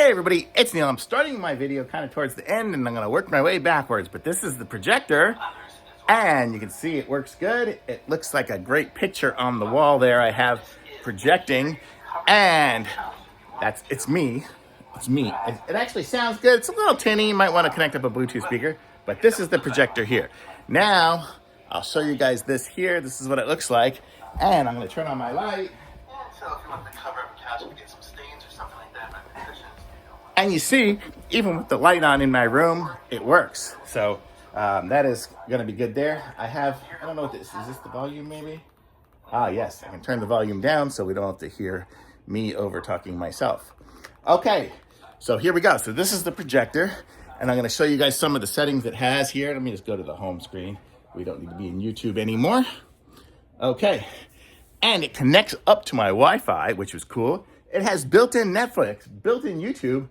Hey everybody, it's Neil. I'm starting my video kind of towards the end and I'm gonna work my way backwards, but this is the projector and you can see it works good. It looks like a great picture on the wall there I have projecting, and it's me. It actually sounds good. It's a little tinny. You might want to connect up a Bluetooth speaker, but this is the projector here. Now, I'll show you guys this here. This is what it looks like, and I'm gonna turn on my light. So if you want to cover up a couch and get some stains or something like that, my positions. And you see, even with the light on in my room, it works. So that is gonna be good there. I don't know what this is. This the volume maybe? Ah, yes, I can turn the volume down so we don't have to hear me over talking myself. Okay, so here we go. So this is the projector, and I'm gonna show you guys some of the settings it has here. Let me just go to the home screen. We don't need to be in YouTube anymore. Okay, and it connects up to my Wi-Fi, which was cool. It has built-in Netflix, built-in YouTube,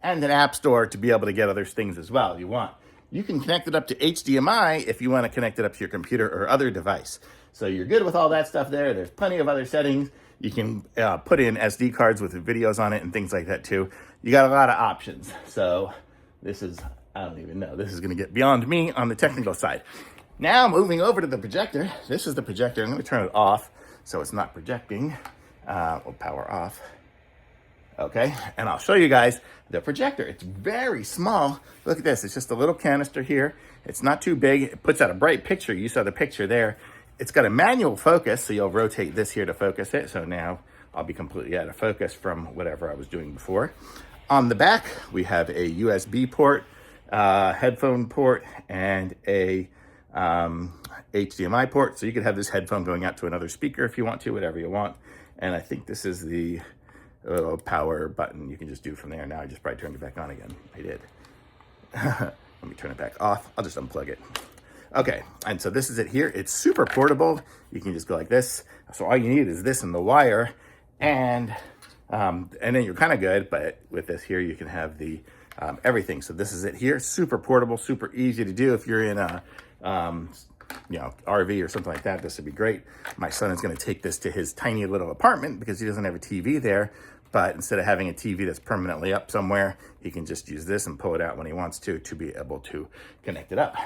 and an app store to be able to get other things as well if you want. You can connect it up to HDMI if you want to connect it up to your computer or other device. So you're good with all that stuff there. There's plenty of other settings. You can put in SD cards with videos on it and things like that too. You got a lot of options. So this is, I don't even know, this is going to get beyond me on the technical side. Now moving over to the projector. This is the projector. I'm going to turn it off so it's not projecting. We'll power off. Okay, and I'll show you guys the projector. It's very small. Look at this. It's just a little canister here. It's not too big. It puts out a bright picture. You saw the picture there. It's got a manual focus, so you'll rotate this here to focus it. So now I'll be completely out of focus from whatever I was doing before. On the back, we have a USB port, headphone port, and a HDMI port. So you could have this headphone going out to another speaker if you want to, whatever you want. And I think this is the little power button you can just do from there. Now I just probably turned it back on again. I did. Let me turn it back off. I'll just unplug it. Okay, and so this is it here. It's super portable. You can just go like this. So all you need is this and the wire, and then you're kind of good. But with this here, you can have the everything. So this is it here. Super portable, super easy to do if you're in a RV or something like that. This would be great. My son is going to take this to his tiny little apartment because he doesn't have a TV there. But instead of having a TV that's permanently up somewhere, he can just use this and pull it out when he wants to be able to connect it up.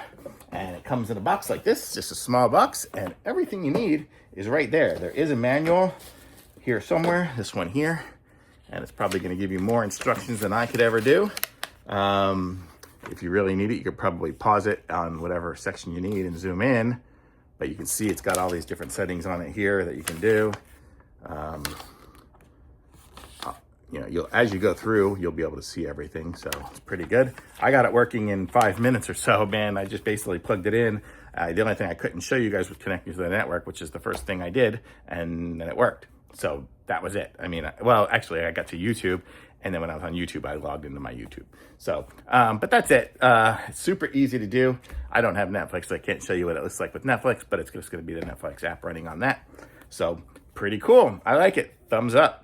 And it comes in a box like this, just a small box, and everything you need is right there. There is a manual here somewhere, this one here, and it's probably going to give you more instructions than I could ever do. If you really need it, you could probably pause it on whatever section you need and zoom in. But you can see it's got all these different settings on it here that you can do. As you go through, you'll be able to see everything. So it's pretty good. I got it working in 5 minutes or so, man. I just basically plugged it in. The only thing I couldn't show you guys was connecting to the network, which is the first thing I did. And then it worked. So that was it. I mean, well, actually I got to YouTube. And then when I was on YouTube, I logged into my YouTube. So, but that's it. It's super easy to do. I don't have Netflix, so I can't show you what it looks like with Netflix, but it's just going to be the Netflix app running on that. So pretty cool. I like it. Thumbs up.